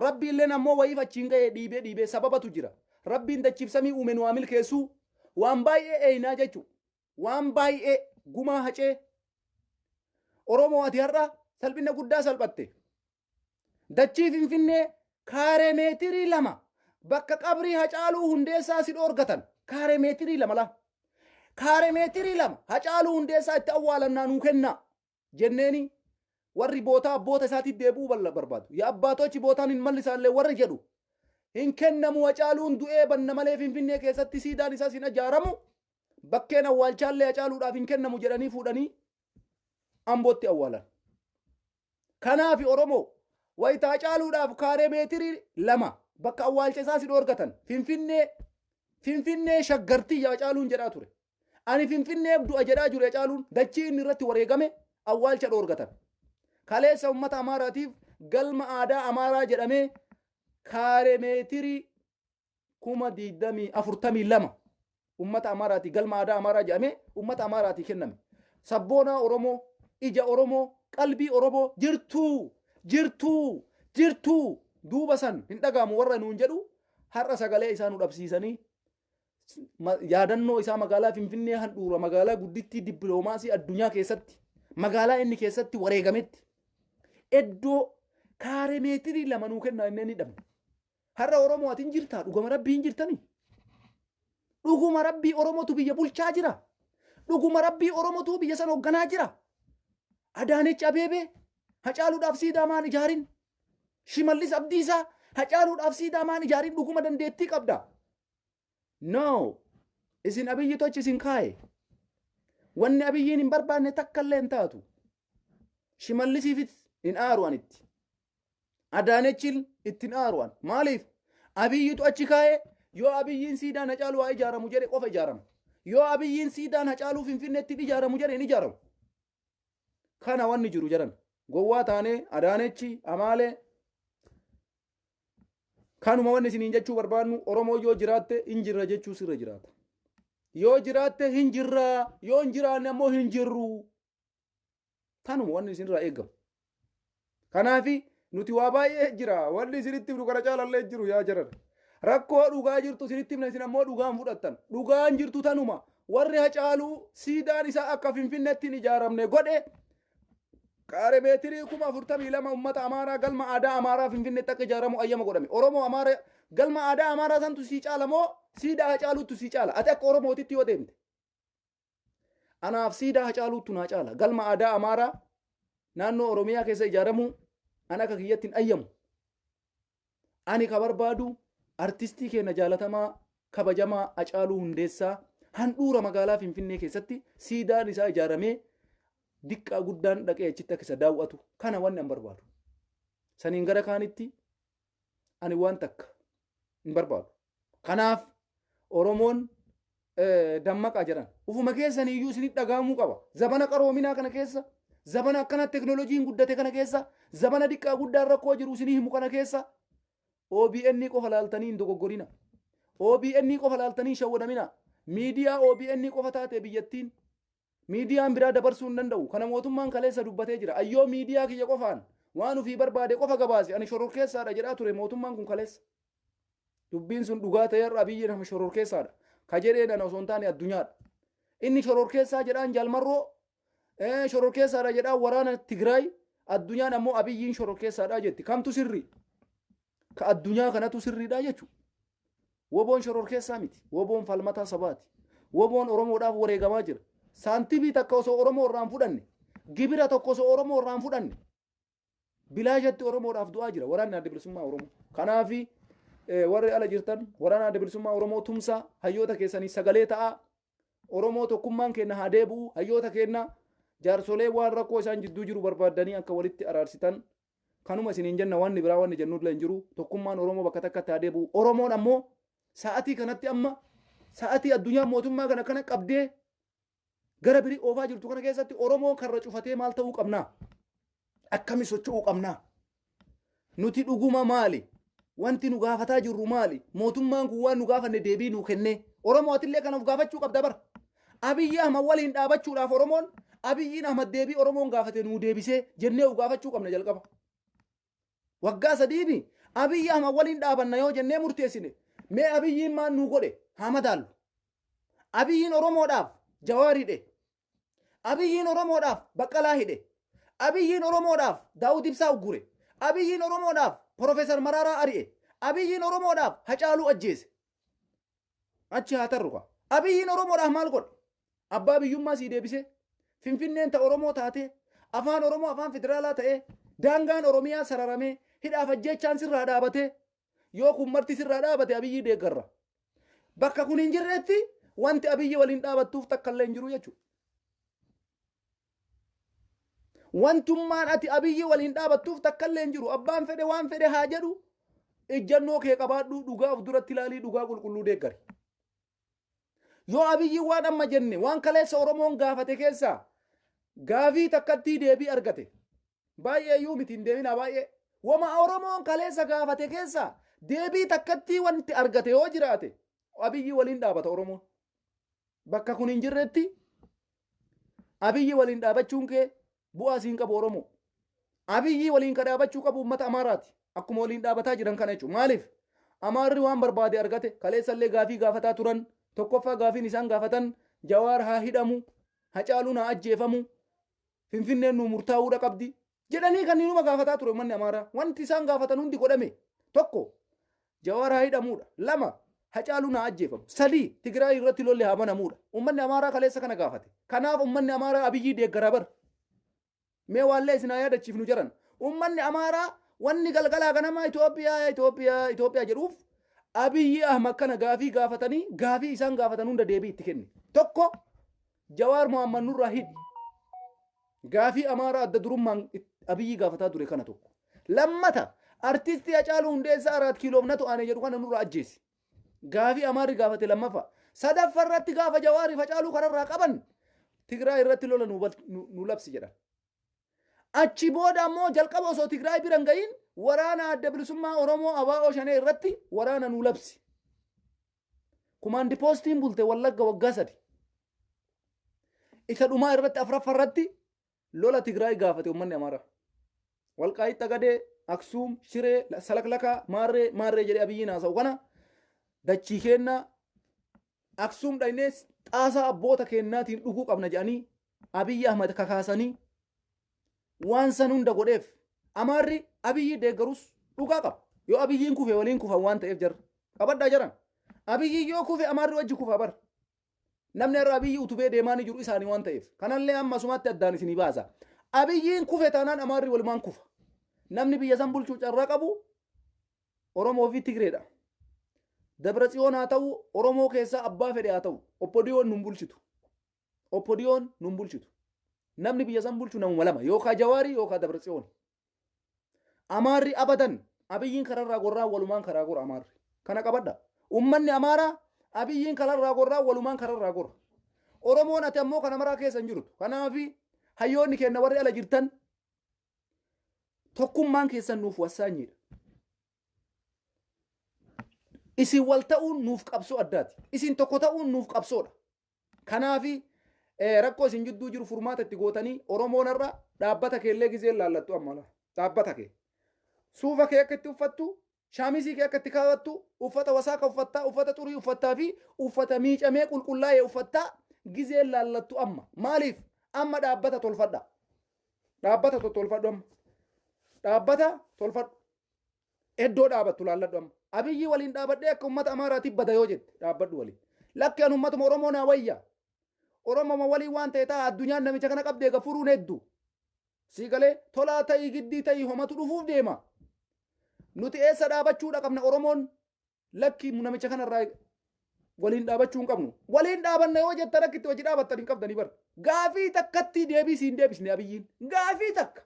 rabbiilleen ammoo wayiif achiin ga'ee dhiibee sababatu jira rabbiin dachiif samii uume nu waamil keessuu waan baay'ee eeyinaa jechuudha waan baay'ee gumaa Hacee oromoo ati har'a salphina guddaa salphatte dachii Finfinnee kaaree meetirii 2 bakka qabrii Hacaaluu Hundeessaa si dhoorgatan kaaree meetirii 2 la kaaree meetirii 2 Hacaaluu Hundeessaa itti awwaalannaa nuu kennaa jenneeni warri bootaa abboota isaatiif deebuu barbaadu yaa abbaatochi bootaan hin mallisaallee warri jedhu hin kennamu Hacaaluun du'ee banna malee Finfinnee keessatti siidaan isaa sin ajaaramu bakkeen awwaalchaallee Hacaaluudhaaf hin kennamu jedhanii fuudhanii ambootti awwaalan kanaafi oromoo wayita Hacaaluudhaaf kaaree meetirii 2 bakka awwaalcha isaa si dhoorgatan Finfinnee shaggartii Hacaaluun jedhaa ture ani Finfinnee du'a jedhaa jiru Hacaaluun dachii inni irratti wareegame awwaalcha dhoorgatan kaleessa ummata Amaaraatiif galma aadaa Amaaraa jedhamee kaaree meetirii 42 ummata Amaaraati galma aadaa Amaaraa jedhamee ummata Amaaraati kenname sabboonaa oromoo ija oromoo qalbii oromoo jirtuu duuba san hin dhagaamu warra nuun jedhu har'a sagalee isaa nu dhabsiisanii yaadannoo isaa magaalaa Finfinnee handhuura magaalaa guddittii dippiloomaasii addunyaa keessatti magaalaa inni keessatti wareegametti iddoo kaaree meetirii 2 nuu kennaa inni dhabne. Har'a Oromoo atiin jirtaa dhuguma rabbii hin jirtanii. Dhuguma rabbii Oromootu biyya bulchaa jira. Dhuguma rabbii Oromootu biyya san hoogganaa jira. Adaanech Abeebee Hacaaluudhaaf siidaa maan ijaarin. Shimallis Abdiisaa Hacaaluudhaaf siidaa maan ijaarin dhuguma dandeettii qabda. No, isin abiyyi tochi isin kaaye. Wanni abiyyiin hin barbaanne takka illee hin taatu. Shimallisiifis hin aaru'anitti. Adaanechil ittiin aaru'an. Maaliif? Abiyyitu achi kaaye yoo abiyyiin siidaan Hacaaluu haa ijaaramu jedhe qofa ijaarama. Yoo abiyyiin siidaan Hacaaluu Finfinneetti ijaaramu jedhe hin ijaaramu. Kana wanni jiru jedhan. Gowwaa taanee Adaanechi Amaalee kanuma wanni isiniin jechuu barbaannu Oromoo yoo jiraatte hin jirra jechuu sirra jiraata. Yoo jiraatte hin jirra, yoo hin jiraanne ammoo hin jirru. Kanuma wanni isinirraa eegamu. Kanaafi nuti waa baay'ee jira. Wanni isinitti himnu kana caalallee jiru yaa jiran. Rakkoo dhugaa jirtu isinitti himna isin ammoo dhugaan fudhattan. Dhugaan jirtu tanuma. Warri Hacaaluu siidaan isaa akka Finfinneetti hin ijaaramne godhe kaaree meetirii 42,000 uummata Amaaraa galma aadaa Amaaraa Finfinneetti akka ijaaramu ayyama godhame. Oromoo Amaaraa galma aadaa Amaaraa santu sii caala moo siidaa Hacaaluutu sii caala? Ati akka Oromootitti yoo deemte. Anaaf siidaa Hacaaluutu naa caala. Galma aadaa Amaaraa naannoo Oromiyaa keessa ijaaramu ana akka kiyyatti hin ayyamu. Ani ka barbaadu artistii keenya jaalatamaa kabajamaa Hacaaluu Hundeessaa handhuura magaalaa Finfinnee keessatti siidaan isaa ijaaramee diqqaa guddaan dhaqee achitti akka isa daawwatu kana wanni an barbaadu. Saniin gara kaanitti ani waan takka hin barbaadu. Kanaaf Oromoon dammaqaa jedhan. Ufuma keessan iyyuu isinit dhagahamuu qaba. Zabana qaroominaa kana keessa, zabana akkana teknooloojiin guddate kana keessa, zabana diqqaa guddaan rakkoo jiru isinii himu kana keessa OBN qofa laaltanii hin dogoggorina. OBN qofa laaltanii hin shawwadamina. Miidiyaa OBN qofa taate biyyattiin miidiyaan biraa dabarsuu hin danda'u. Kana mootummaan kaleessa dubbatee jira. Ayyoo miidiyaa kiyya qofaan waan ofii barbaade qofa gabaase ani shororkeessaadha jedhaa ture mootummaan kun kaleessa. Dubbiin sun dhugaa ta'eerra biyyi nama shororkeessaadha. Ka jedheedhaan osoo hin taane addunyaadha. Inni shororkeessaa jedhaan jaalmarroo shororkeessaadha jedhaan waraana Tigraay addunyaan ammoo abiyyiin shororkeessaadha jetti. Kamtu sirri? Ka addunyaa kanatu sirriidha jechuudha. Woboon shororkeessaa miti. Woboon falmataa sabaati. Woboon Oromoodhaaf wareegamaa jira. Saantibii takka osoo Oromoo irraan fudhanne, gibira tokko osoo Oromoo irraan fudhanne, bilaashatti Oromoodhaaf du'aa jira waraanni adda bilisummaa Oromoo. Kanaafi warri ala jirtan waraana adda bilisummaa Oromoo tumsaa hayyoota keessanii sagalee ta'aa. Oromoo tokkummaan keenya haa deebi'u hayyoota keenya jaarsolee waan rakkoo isaan jidduu jiru barbaadanii akka walitti araarsitan. Kanuma isiniin jenna wanni biraa wanni jennu illee hin jiru. Tokkummaan Oromoo bakka takkatti haa deebi'u. Oromoon ammoo sa'atii kanatti amma sa'atii addunyaa mootummaa kana qabdee gara birii oofaa jirtu kana keessatti Oromoon karra cufatee maal ta'uu qabnaa? Akkami socho'uu qabnaa? Nuti dhuguma maali? Wanti nu gaafataa jirru maali? Mootummaan kun waan nu gaafanne deebii nu kenne. Oromootillee kana of gaafachuu qabda bara. Abiyyi Ahmad waliin dhaabachuudhaaf Oromoon Abiyyiin Ahmad deebii Oromoon gaafate nu deebisee jennee of gaafachuu qabna jalqaba. Waggaa sadiini Abiyyi Ahmad waliin dhaabanna yoo jennee murteessine mee Abiyyiin maan nu godhe haa madaallu. Abiyyiin Oromoodhaaf Jawaar hidhe. Abiyyiin Oromoodhaaf Baqqalaa hidhe. Abiyyiin Oromoodhaaf Daawud Ibsaa uggure. Abiyyiin Oromoodhaaf Profeesar Maraaraa ari'e. Abiyyiin Oromoodhaaf Hacaaluu ajjeese. Achi haa tarruqa. Abiyyiin Oromoodhaaf maal godhe? Abbaa biyyummaa sii deebisee Finfinneen ta Oromoo taate afaan Oromoo afaan federaalaa ta'ee daangaan Oromiyaa sararamee hidhaaf ajjechaan sirraa dhaabatee yoo kun marti sirraa dhaabate Abiyyii deeggarra. Bakka kun hin jirretti wanti Abiyyi waliin dhaabattuuf takka illee hin jiru jechuudha. Wantummaan ati Abiyyi waliin dhaabattuuf takka illee hin jiru. Abbaan fedhe waan fedhe haa jedhu ijjannoo kee qabaadhu dhugaa of duratti ilaalii dhugaa qulqulluu deeggari. Yoo Abiyyi waan amma jenne waan kaleessa Oromoon gaafate keessaa gaafii takkatti deebii argate baay'ee iyyuu miti hin deemina baay'ee wama Oromoon kaleessa gaafate keessaa deebii takkatti wanti argate yoo jiraate Abiyyi waliin dhaabata Oromoon. Bakka kun hin jirretti Abiyyi waliin dhaabachuun kee bu'aa siin qabu Oromoo. Abiyyi waliin ka dhaabachuu qabu uummata Amaaraati. akkuma waliin dhaabataa jiran kana jechuudha. Maaliif Amaarri waan barbaade argate kaleessallee gaafii gaafataa turan tokkoffaa gaafiin isaan gaafatan Jawaar haa hidhamu Hacaaluun haa ajjeefamu Finfinneen nu murtaa'uudha qabdi jedhanii kanniinuma gaafataa ture uummanni Amaaraa. Wanti isaan gaafatan hundi godhame. Tokko Jawaar haa hidhamuudha. Lama Hacaaluun haa ajjeefamu. Sadii Tigraay irratti lolli haa banamuudha. Uummanni Amaaraa kaleessa kana gaafate. Kanaaf uummanni Amaaraa Abiyyii deeggaraa bara. Mee waallee isin haa yaadachiifnu jiran. Uummanni Amaaraa wanni galgalaa ganama Itoophiyaa jedhuuf Abiyyi Ahmad kana gaafii gaafatanii gaafii isaan gaafatan hunda deebii itti kenne. Tokko Jawaar Mohammad nurraa hidhi. Gaafii Amaaraa adda durummaan Abiyyi gaafataa ture kana tokko. Lammata artistii Hacaaluu Hundeessaa 4 kiiloomeetira aanee jedhu kana nurraa ajjeesi. Gaafii Amaarri gaafate lammaffaa. Sadaffarratti gaafa Jawaariif Hacaaluu kanarraa qaban Tigraay irratti lola nu labsi jedhan. Achi booda ammoo jalqaba osoo Tigraay biran gahin waraana adda bilisummaa Oromoo ABO shanee irratti waraana nu labsi. Kumaandi poostiin bulte Wallagga waggaa 3. Isa dhumaa irratti afraffarratti lola Tigraay gaafate uummanni Amaaraa. Walqaayitti Xagadee, Aksuum, Shiree, Salaklakaa, Maarree jedhee Abiyyiin haasa'u kana dachii kennaa Aksuum dhaynee xaasaa abboota kennaatiin dhuguu qabna jedhanii Abiyyi Ahmad kakaasanii waan san hunda godheef Amaarri Abiyyi deeggarus dhugaa qaba. Yoo Abiyyiin kufe waliin kufan waan ta'eef jarra. Qabaddaa jiran. Abiyyi yoo kufe Amaarri wajji kufa bar. Namni irraa Abiyyi utubee deemaa ni jiru isaanii waan ta'eef. Kanallee amma sumatti addaan isinii baasa. Abiyyiin kufe taanaan Amaarri walumaan kufa. Namni biyya san bulchuu carraa qabu Oromoo fi Tigreedha. Dabratsiyoon haa ta'u Oromoo keessaa abbaa fedhe haa ta'u Oppodiyoon nun bulchitu. Oppodiyoon nun bulchitu. Namni biyya san bulchu namuma lama yookaan Jawaarii yookaan Dabratsiyoon. Amaarri abadan Abiyyiin kararraa gorraa walumaan karaa gora Amaarri. Kana qabadha. Uummanni Amaaraa Abiyyiin kararraa gorraa walumaan kararraa gora. Oromoon ati ammoo kana maraa keessa hin jirtu. Kanaafi hayyoonni kenna warri ala jirtan tokkummaan keessan nuuf wassaanyiidha. Isin wal ta'uun nuuf qabsoo addaati. Isin tokko ta'uun nuuf qabsoodha. Kanaafi rakkoo isin jidduu jiru furmaata itti gootanii Oromoon irra dhaabbata keellee gizee laallattu amma dhaabbata kee. Suufa kee akka itti uffattu, shaamisii kee akka itti kaawwattu, uffata wasaaka uffattaa, uffata xurii uffattaa fi uffata miicamee qulqullaa'ee uffattaa gizee laallattu amma. Maaliif? Amma dhaabbata tolfadha. Dhaabbata tolfadhu amma. Dhaabbata tolfadhu. Eddoo dhaabattu laalladhu amma. Abiyyi waliin dhaabadhee akka uummata Amaaraatiif bada yoo jette dhaabbadhu waliin. Lakki an uummatuma Oromoo naa wayya. Oromoo waliin waan ta'e ta'a addunyaan namicha kana qabdee gafuruun hedduu. Siigalee tolaa ta'ii giddii ta'ii homatu dhufuuf deema. Nuti eessa dhaabachuudha qabna Oromoon lakki namicha kanarraa waliin dhaabachuu hin qabnu. Waliin dhaabanna yoo jettan akkitti hojii dhaabattan hin qabdanii bara. Gaafii takkatti deebii siin deebisne Abiyyiin. Gaafii takka.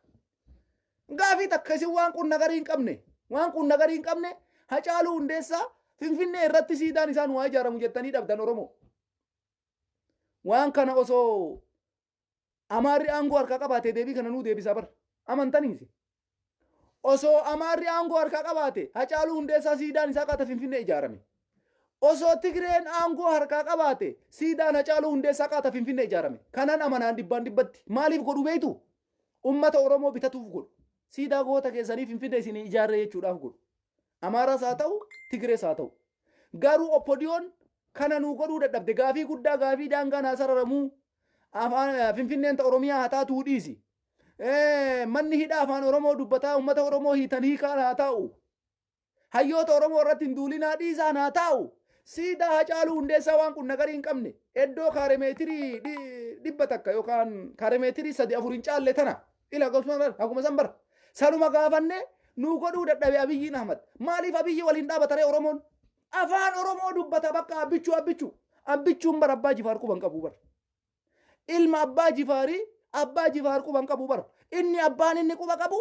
Gaafii takka isin waan qunna garii hin qabne. Waan qunna garii hin qabne Hacaaluu Hundeessaa Finfinnee irratti siidaan isaan waa ijaaramu jettanii dhabdan Oromoo. Waan kana osoo Amaarri aangoo harkaa qabaate deebii kana nuu deebisaa bara. Amantaniisi. Osoo Amaarri aangoo harkaa qabaate Hacaaluu Hundeessaa siidaan isaa qaata Finfinnee ijaarame. Osoo Tigreen aangoo harkaa qabaate siidaan Hacaaluu Hundeessaa qaata Finfinnee ijaarame. Kanaan amanaan dhibbaan dhibbatti. Maaliif godhu beeytu? Uummata Oromoo bitatuuf godhu. Siidaa goota keessanii Finfinnee isin ijaarre jechuudhaaf godhu. Amaaraas haa ta'u, Tigrees haa ta'u. Garuu Oppodiyoon kana nuu godhuu dadhabde gaafii guddaa gaafii daangaan haa sararamuu afaan Finfinneen ta Oromiyaa haa taatu dhiisi. Manni hidhaa afaan Oromoo dubbataa uummata Oromoo hiitan hiikaan haa ta'u. Hayyoota Oromoo irratti hin duulinaa dhiisaan haa ta'u. Siidaa Hacaaluu Hundeessaa waan qunna garii hin qabne iddoo kaaremeetirii 100 yookaan kaaremeetirii 3-4 hin caalle tana ila akkuma san bara. Sanuma gaafanne nuu godhuu dadhabe Abiyyiin Ahmad. Maaliif Abiyyi waliin dhaabatare Oromoon? Afaan Oromoo dubbata bakka abbichuu. Abbichuun bara Abbaa Jifaar quban qabu bara. Ilma Abbaa Jifaarii Abbaa Jifaar quban qabu bara. Inni abbaan inni quba qabu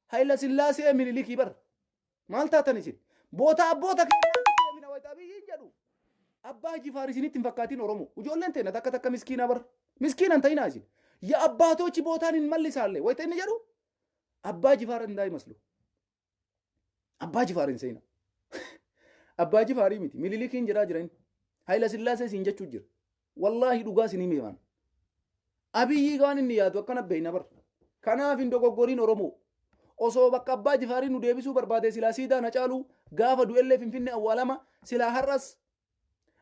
Hayila Sillaasee Minilikii bara. Maal taatan isin? Boota abboota keenyaa deemina wayita Abiyyiin jedhu. Abbaa Jifaar isinitti hin fakkaatiin Oromoo. Ijoolleen teena takka miskiina bara. Miskiinan ta'inaa isin. Ya abbaatochi bootaan hin mallisaallee wayita inni jedhu Abbaa Jifaar hin daa'imaslu. Abbaa Jifaar hin seena. Abbaa Jifaarii miti. Minilikiin jiran. Hayila Sillaasee siin jechuu jira. Wallaahi dhugaa isin himeeman. Abiyyi waan inni yaadu akkana beeyna bara. Kanaaf hin dogoggoriin Oromoo. osoo bakka abbaa Jifaarii nu deebisuu barbaade silaa siidaan Hacaaluu gaafa du'ellee Finfinnee awwaalama silaa har'as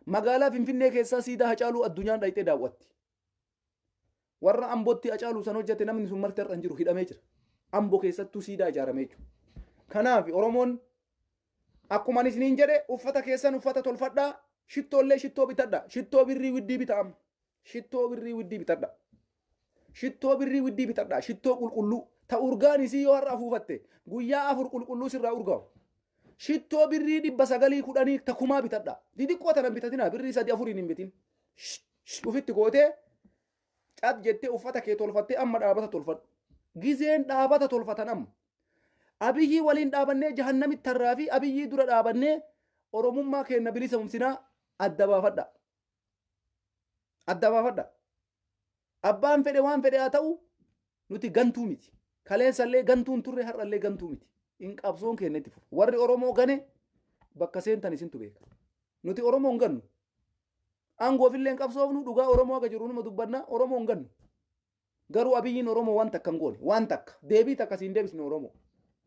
magaalaa Finfinnee keessaa siidaa Hacaaluu addunyaan dhayxee daawwatti. Warra Ambootti Hacaaluu san hojjete namni sun marti har'an jiru hidhamee jira. Amboo keessattuu siidaa ijaaramee jiru. Kanaaf Oromoon akkuma anis niin jedhe uffata keessan uffata tolfadhaa, shittoolee shittoo bitadha. Shittoo birrii widdii bita'am. Shittoo birrii widdii bitadha. Shittoo birrii widdii bitadha. Shittoo qulqulluu. Ta urgaan isii yoo har'a afuufatte guyyaa 4 qulqulluu sirraa urgaa'u. Shittoo birrii 910 takumaa bitadha. Didiqqoo tanan bitatina birrii 3-4 hin bitin. Ufitti gootee cat jettee uffata kee tolfattee amma dhaabata tolfadhu. Gizeen dhaabata tolfatan amma. Abiyyii waliin dhaabannee jahannamitti tarraa fi abiyyii dura dhaabannee Oromummaa keenya bilisa humsinaa adda baafadha. Adda baafadha. Abbaan fedhe waan fedhe haa ta'u nuti gantuu miti. Kaleessallee gantuun turre har'allee gantuu miti. In qabsoon keenya itti fufu. Warri Oromoo gane bakka seentan isintu beeka. Nuti Oromoon gannu. Aangoofillee hin qabsoofnu dhugaa Oromoo akka jiru numa dubbanna Oromoo hin gannu. Garuu abiyyiin Oromoo waan takka hin goone waan takka deebii takka siin deebisne Oromoo.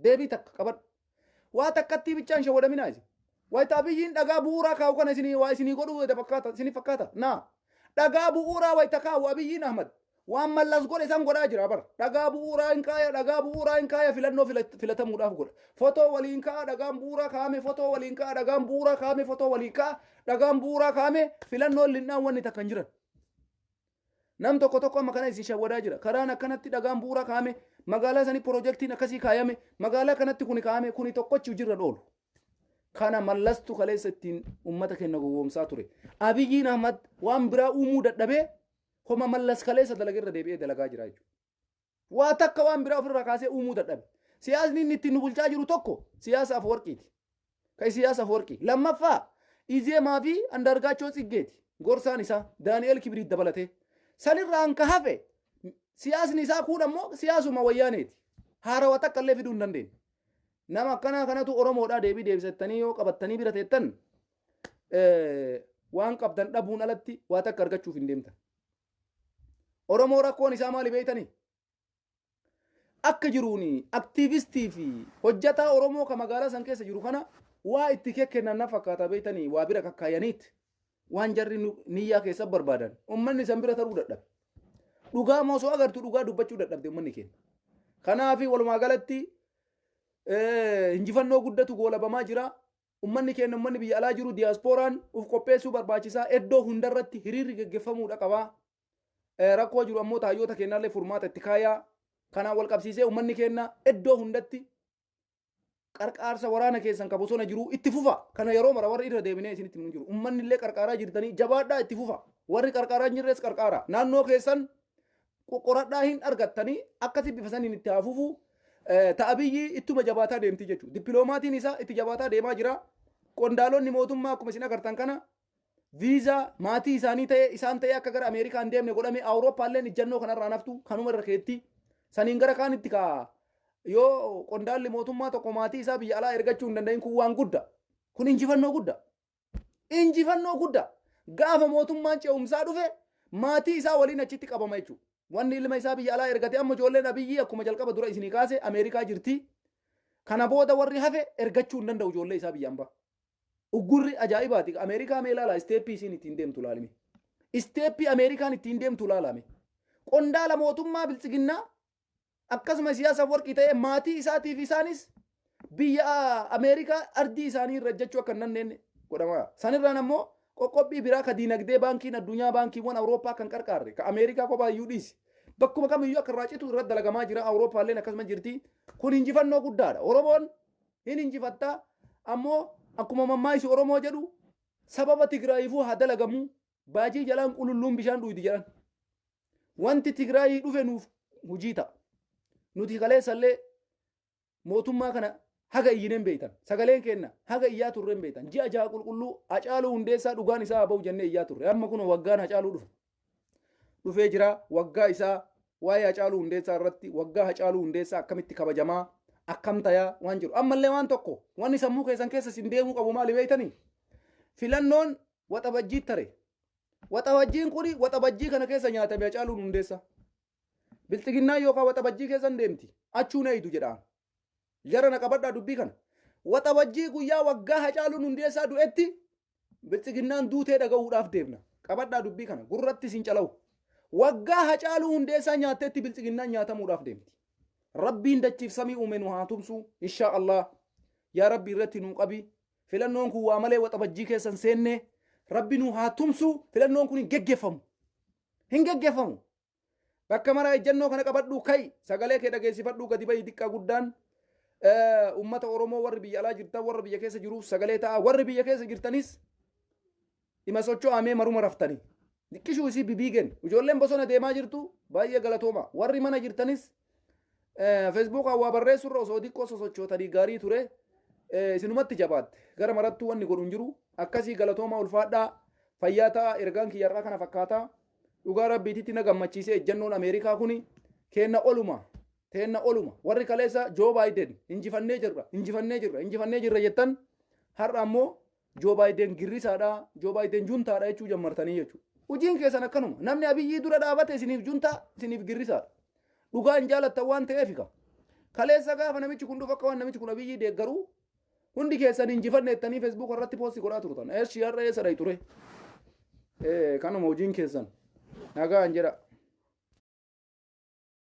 Deebii takka qabadhu. Waa takkatti bichaan shawwadaminaa isin. Wayita abiyyiin dhagaa bu'uuraa kaa'u kana isinii waa isinii godhuu isinii fakkaata. Naa dhagaa bu'uuraa wayita kaa'u abiyyiin Ahmad waan mallas godhe isaan godhaa jira bar. Dhagaa bu'uuraa hin kaaya filannoo filatamuudhaaf godha. Fotoo waliin ka'a dhagaan bu'uuraa kaa'ame fotoo waliin ka'a dhagaan bu'uuraa kaa'ame fotoo waliin ka'a dhagaan bu'uuraa kaa'ame filannoon linnaan wanni takka hin jiran. Nam tokko amma kana isin shawwadaa jira. Karaan akkanatti dhagaan bu'uuraa kaa'ame magaalaa sanii piroojeektiin akkasii kaayame magaalaa kanatti kuni kaa'ame kuni tokkochi jirra dhoolu. Kana mallastu kaleessa ittiin uummata keenya gowwoomsaa ture. Abiyyiin Ahmad waan biraa uumuu dadhabee homa mallas kaleessa dalageerra deebi'ee dalagaa jira jechuudha. Waa takka waan biraa ofirraa kaasee uumuu dadhabe. Siyaasni inni ittiin nu bulchaa jiru tokko siyaasa Afwerqiiti. Kai siyaasa Afwerqii. Lammaffaa Izeemaa fi Andargaachoo Tsiggeeti. Gorsaan isaa Daani'eel Kibriit dabalatee. Sanirraan ka hafe siyaasni isaa kun ammoo siyaasuma wayyaaneeti. Haarawaa takka illee fiduu hin dandeenye. Nama akkanaa kanatu Oromoodhaa deebisettanii yoo qabattanii bira teettan waan qabdan dhabuun alatti waa takka argachuuf hin deemtan. Oromoo rakkoon isaa maali beeytanii? Akka jiruuni aktiivistii fi hojjataa Oromoo ka magaalaa san keessa jiru kana waa itti kennan na fakkaata beeytanii waa bira kakkaayaniiti. Waan jarri niyyaa keessa barbaadan ummanni san bira taruu dadhabe. Dhugaa moosoo agartu dhugaa dubbachuu dadhabde ummanni keenya. Kanaafi walumaa galatti injifannoo guddatu goolabamaa jira. Ummanni keenya ummanni biyya alaa jiru diyaaspooraan uf qopheessuu barbaachisaa iddoo hundarratti hiriirri geggeeffamuudha qabaa. Rakkoo jiru ammoo taayyoota keenyaallee furmaata itti kaayaa. Kanaan wal qabsiisee ummanni keenya iddoo hundatti qarqaarsa waraana keessan ka bosona jiru itti fufa. Kana yeroo mara warri irra deebinee isinitti himu jiru. Ummanni illee qarqaaraa jirtanii jabaadhaa itti fufa. Warri qarqaaraa hin jirres qarqaara. Naannoo keessan qoqqoradhaa hin argattanii akkasi bifa saniin itti hafuufu ta'abiyyi ittuma jabaataa deemti jechuudha. Dippiloomatiin isaa itti jabaataa deemaa jira. Qondaalonni mootummaa akkuma isin agartan kana viizaa maatii isaanii ta'e isaan ta'e akka gara Ameerikaa hin deemne godhame Awurooppaalleen ijjannoo kanarraa naftu kanuma irra keetti saniin gara kaanitti kaa yoo qondaalli mootummaa tokko maatii isaa biyya alaa ergachuu hin danda'in kun waan guddaa. Kun injifannoo guddaa. Injifannoo guddaa. Gaafa mootummaan ce'umsaa dhufe maatii isaa waliin achitti qabama jechuudha. Wanni ilma isaa biyya alaa ergate amma ijoolleen abiyyi akkuma jalqaba dura isinii kaase Ameerikaa jirti. Kana booda warri hafe ergachuu hin danda'u ijoollee isaa biyya hambaa. Uggurri ajaa'ibaati. Ameerikaa mee ilaala isteeppii isiin ittiin deemtu ilaalame. Isteeppii Ameerikaan ittiin deemtu ilaalame. Qondaala mootummaa biltsiginnaa akkasuma siyaasa Afwerqii ta'ee maatii isaatiif isaanis biyya Ameerikaa ardii isaanii irra jechuu akka hin dandeenye godhama. Sanirraan ammoo qoqqobbii biraa ka diinagdee baankiin addunyaa baankiiwwan Awurooppaa kan qarqaarre ka Ameerikaa kophaa iyyuu dhiisi. Bakkuma kamiyyuu akka irraa citu irratti dalagamaa jira. Awurooppaalleen akkasuma jirti. Kun injifannoo guddaadha. Oromoon hin injifattaa ammoo akkuma mammaayisi Oromoo jedhu sababa Tigraayiifuu haa dalagamu baajii jalaan qululluun bishaan dhuydi jedhan. Wanti Tigraayii dhufe nuuf hujii ta'a. Nuti kaleessallee mootummaa kana haga iyyineen beeytan. Sagaleen kenna haga iyyaa turreen beeytan. Ji'a jaha qulqulluu Hacaaluu Hundeessaa dhugaan isaa haa ba'u jennee iyyaa turre. Amma kun waggaan Hacaaluu dhufe. Dhufee jira waggaa isaa waa'ee Hacaaluu Hundeessaa irratti waggaa Hacaaluu Hundeessaa akkamitti kabajamaa akkam tayaa waan jiru. Ammallee waan tokko wanni sammuu keessan keessa sin deemuu qabu maali beeytanii? Filannoon waxabajjii tare. Waxabajjiin kuni waxabajjii kana keessa nyaatame Hacaaluu Hundeessaa. Biltsiginnaa yookaan waxabajjii keessan deemti. Achuu neeytu jedhaan. jara na qabadhaa dubbii kana waxabajjii guyyaa waggaa Hacaaluun Hundeessaa du'etti biltsiginnaan duutee dhaga'uudhaaf deemna qabadhaa dubbii kana gurratti siin cala'u waggaa Hacaaluu Hundeessaa nyaatetti biltsiginnaan nyaatamuudhaaf deemti rabbiin dachiif samii uume nu haa tumsu insha Allah yaa rabbi irratti nu qabi filannoon kun waa malee waxabajjii keessan seenne rabbi nu haa tumsu filannoon kun hin geggeeffamu bakka maraa ejjennoo kana qabadhu kai sagalee kee dhageessifadhu gadi bayi xiqqaa guddaan ummata Oromoo warri biyya alaa jirtan warri biyya keessa jiruuf sagalee ta'a warri biyya keessa jirtanis ima socho'amee maruma raftanii diqqishuu isii bibiigen ijoolleen bosona deemaa jirtu baay'ee galatooma warri mana jirtanis Facebook waa barreessurra osoo xiqqoo sosochootanii gaarii ture isinumatti jabaatte gara marattuu wanni godhu hin jiru akkasii galatooma ulfaadhaa fayyaa ta'a ergaan kiyyarraa kana fakkaataa dhugaa rabbiititti na gammachiisee ejjennoon Ameerikaa kuni keenna oluma warri kaleessa Joe Biden injifannee jirra jettan har'a ammoo Joe Biden girrisaadha Joe Biden juntaadha jechuu jammartanii jechuudha. Hojiin keessan akkanuma namni Abiyyii dura dhaabate isiniif juntaa isiniif girrisaadha. Dhugaa hin jaalattan waan ta'eef kaleessa gaafa namichi kun dhufa akka waan namichi kun Abiyyii deeggaruu hundi keessan injifanne jettanii Facebook irratti poostii godhaa turtan. Eessi har'a eessa dhayi ture? Kanuma hojiin keessan nagaan jedha.